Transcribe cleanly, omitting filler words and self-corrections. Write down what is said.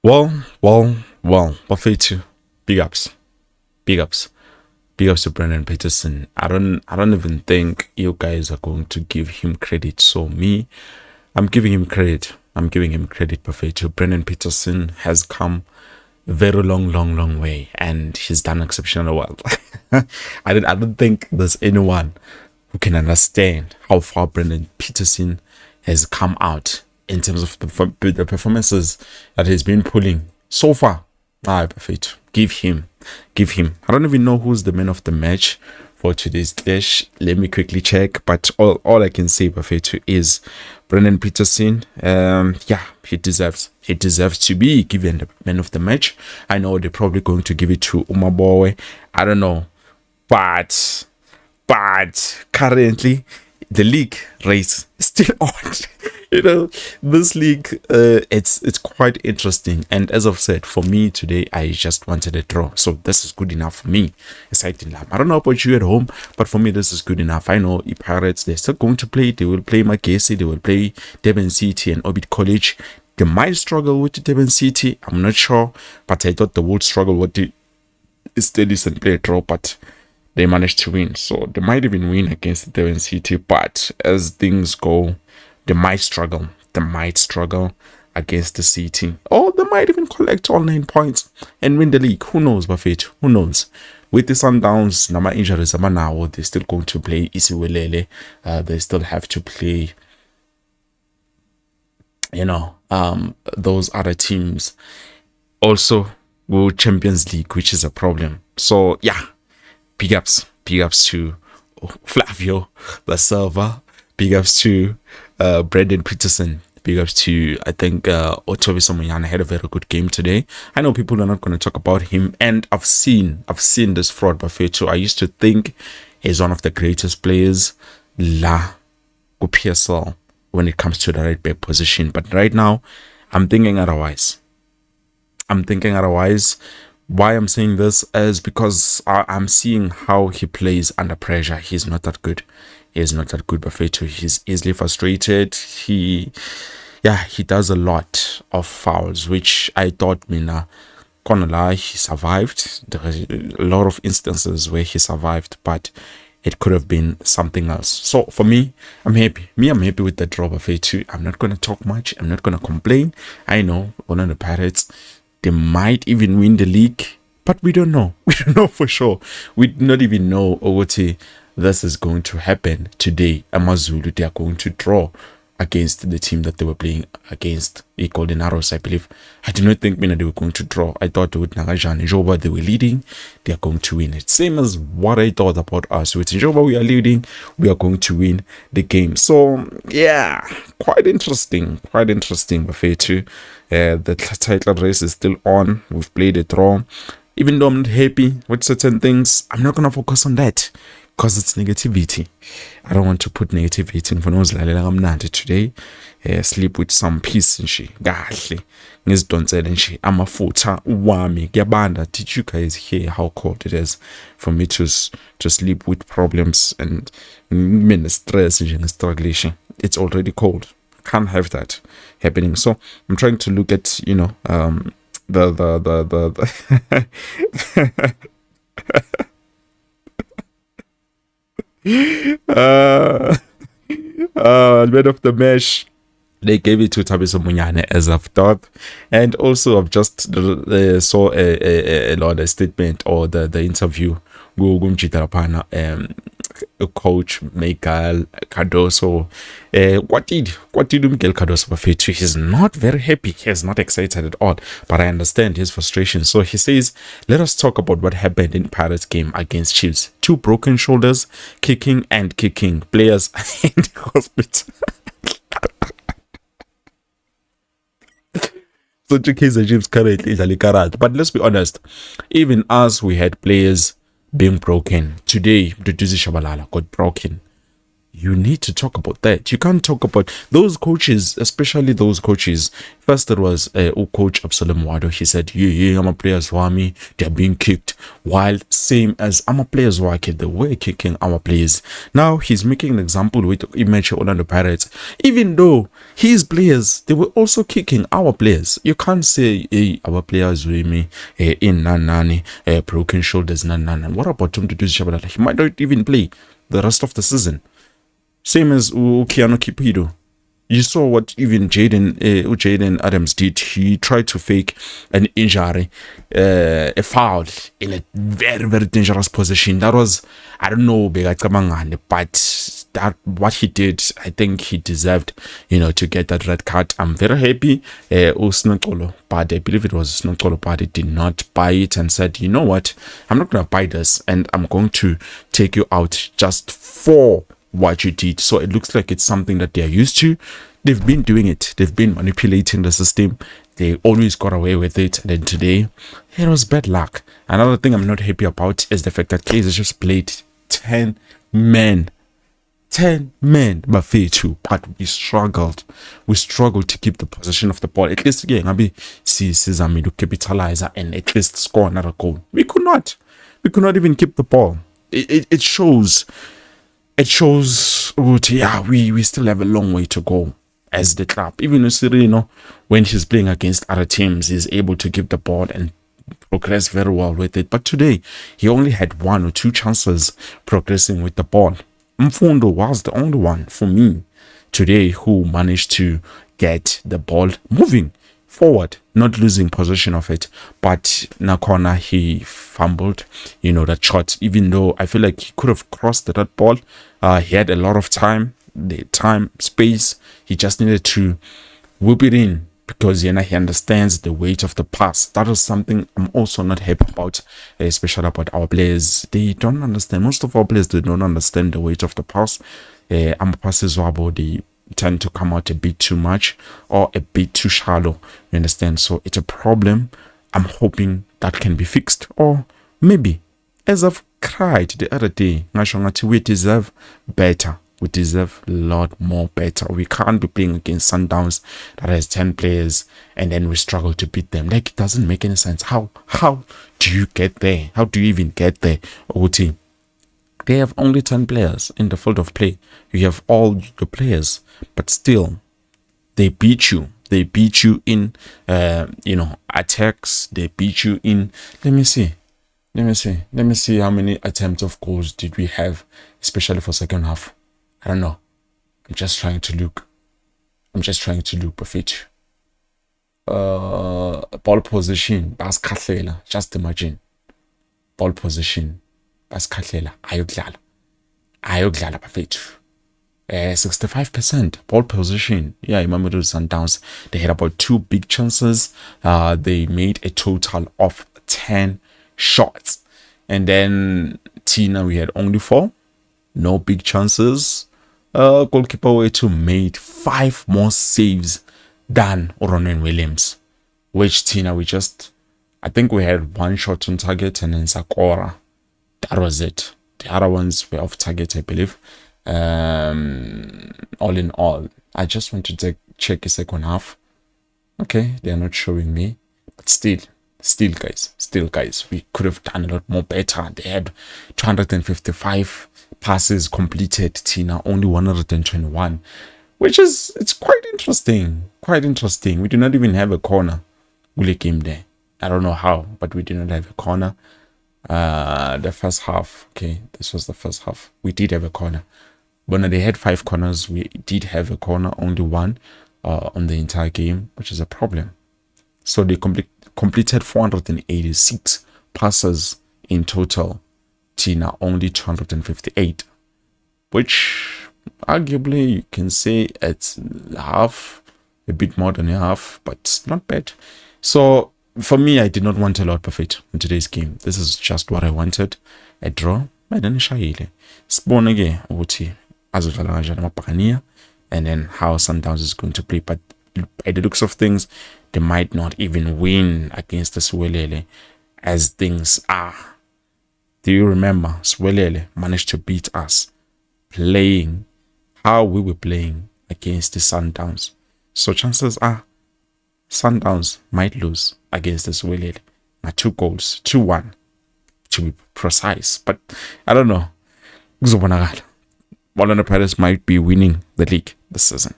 Buffet, big ups, big ups, big ups to Brendan Petersen. I don't even think you guys are going to give him credit. So me, I'm giving him credit. I'm giving him credit, Buffet. Brendan Petersen has come a very long way, and he's done exceptional well. I don't think there's anyone who can understand how far Brendan Petersen has come out in terms of the performances that he's been pulling so far. Perfect. Give him. I don't even know who's the man of the match for today's clash. Let me quickly check. But all I can say, perfect, is Brendan Petersen. Yeah, he deserves to be given the man of the match. I know they're probably going to give it to Umaboy. I don't know, but currently the league race is still on. This league, it's quite interesting. And as I've said, for me today, I just wanted a draw. So this is good enough for me. I don't know about you at home, but for me, this is good enough. I know the Pirates, they're still going to play. They will play Amakhosi, they will play Durban City and Orbit College. They might struggle with Durban City. I'm not sure, but I thought they would struggle with the Steadies and play a draw, but they managed to win. So they might even win against Durban City, but as things go, they might struggle. They might struggle against the City, or they might even collect all 9 points and win the league. Who knows, Buffett? Who knows? With the Sundowns, nama injuries now, they're still going to play Isiwelele. They still have to play, those other teams. Also, World Champions League, which is a problem. So yeah, big ups to Flavio the server. Big ups to Brendan Petersen. Big ups to, I think, Otobi Somoyana had a very good game today. I know people are not going to talk about him, and I've seen this fraud buffet too. I used to think he's one of the greatest players la PSL when it comes to the right back position, but right now I'm thinking otherwise. Why I'm saying this is because I'm seeing how he plays under pressure. He's not that good. Buffeto. He's easily frustrated. He does a lot of fouls, which I thought, he survived. There are a lot of instances where he survived, but it could have been something else. So for me, I'm happy. I'm happy with the draw, Buffeto. I'm not going to talk much. I'm not going to complain. I know one of the Pirates, they might even win the league, but we don't know. We don't know for sure. We do not even know what this is going to happen today. Amazulu, they are going to draw against the team that they were playing against, the Golden Arrows, I believe. I did not think they were going to draw. I thought with Nagajan and Joba, they were leading. They are going to win it. Same as what I thought about us. With Joba, we are leading. We are going to win the game. So, yeah, quite interesting. Buffet too. The title race is still on. We've played a draw. Even though I'm not happy with certain things, I'm not going to focus on that because it's negativity. I don't want to put negativity in for those like today. Sleep with some peace and she gahle ngizidonsele nje amafutha wami kuyabanda. Did you guys hear how cold it is for me to sleep with problems and stress and struggle? It's already cold. Can't have that happening. So I'm trying to look at the man of the mesh. They gave it to Thabiso Munyane as I've thought, and also I've just saw a statement or the interview coach Miguel Cardoso. What did Miguel Cardoso Buffeto? He's not very happy. He's not excited at all. But I understand his frustration. So he says, "Let us talk about what happened in Pirates game against Chiefs. 2 broken shoulders, kicking, players in the hospital." So Kaizer Chiefs currently is a but let's be honest, even us, we had players being broken. Today, Duduzi Shabalala got broken. you need to talk about that. You can't talk about those coaches, especially those coaches. First, it was coach Absalom Wado. He said, yeah, I'm a players who me, they're being kicked. While same as I'm a players who they were kicking our players. Now he's making an example with image Orlando Pirates. Even though his players, they were also kicking our players. You can't say, hey, our players with me, in Nanani, broken shoulders, Nanani. What about him to do Shabalala? He might not even play the rest of the season. Same as Keanu Kipido. You saw what even Jaden Adams did. He tried to fake an injury, a foul in a very, very dangerous position. That was, I don't know, but that what he did, I think he deserved, to get that red card. I'm very happy. But I believe it was Snokolo, but he did not buy it and said, you know what, I'm not going to buy this and I'm going to take you out just for what you did. So it looks like it's something that they're used to. They've been doing it. They've been manipulating the system. They always got away with it. And then today, it was bad luck. Another thing I'm not happy about is the fact that Kaizer just played 10 men. 10 men, but we struggled. We struggled to keep the possession of the ball. At least again, I'll see Sizami to capitalize and at least score another goal. We could not. We could not even keep the ball. It shows. It shows, we still have a long way to go as the club. Even Serino, when he's playing against other teams, he's able to keep the ball and progress very well with it. But today, he only had 1 or 2 chances progressing with the ball. Mfundo was the only one for me today who managed to get the ball moving forward, not losing possession of it. But Nakona, he fumbled, that shot, even though I feel like he could have crossed that ball. He had a lot of time, space. He just needed to whip it in because he understands the weight of the pass. That is something I'm also not happy about, especially about our players. They don't understand. Most of our players, they don't understand the weight of the pass. Passes they tend to come out a bit too much or a bit too shallow. You understand? So it's a problem. I'm hoping that can be fixed. Or maybe, as I've cried the other day, we deserve better. We deserve a lot more better. We can't be playing against Sundowns that has 10 players and then we struggle to beat them. Like, it doesn't make any sense. How do you get there? How do you even get there, OT? They have only 10 players in the field of play. You have all the players, but still, they beat you. They beat you in, attacks. They beat you in. Let me see how many attempts of goals did we have, especially for second half. I don't know. I'm just trying to look perfect. Ball position, Bas Kathlela. Just imagine. Ball position, Bas Kathlela. Ayodlala perfect. 65% ball position. Yeah, remember those Sundowns. They had about 2 big chances. They made a total of 10 shots. And then Tina, we had only 4. No big chances. Goalkeeper way to made 5 more saves than Ronan Williams. Which Tina, I think we had 1 shot on target and then Sakora. That was it. The other ones were off target, I believe. All in all, I just want to check a second half. Okay, they are not showing me, but still guys, we could have done a lot more better. They had 255 passes completed, Tina only 121, which is, it's quite interesting. We do not even have a corner. Ule game there. I don't know how, but we did not have a corner. The first half, okay, this was the first half. We did have a corner. When they had 5 corners, we did have a corner, only 1 on the entire game, which is a problem. So they completed 486 passes in total. Tina only 258, which arguably you can say it's half, a bit more than half, but not bad. So for me, I did not want a lot perfect in today's game. This is just what I wanted. A draw, and then spawn again, and then how Sundowns is going to play. But by the looks of things, they might not even win against the Swelele as things are. Do you remember Swelele managed to beat us playing how we were playing against the Sundowns. So chances are Sundowns might lose against the Zwelele. 2 goals, 2-1 to be precise. But I don't know. Orlando Pirates might be winning the league this season.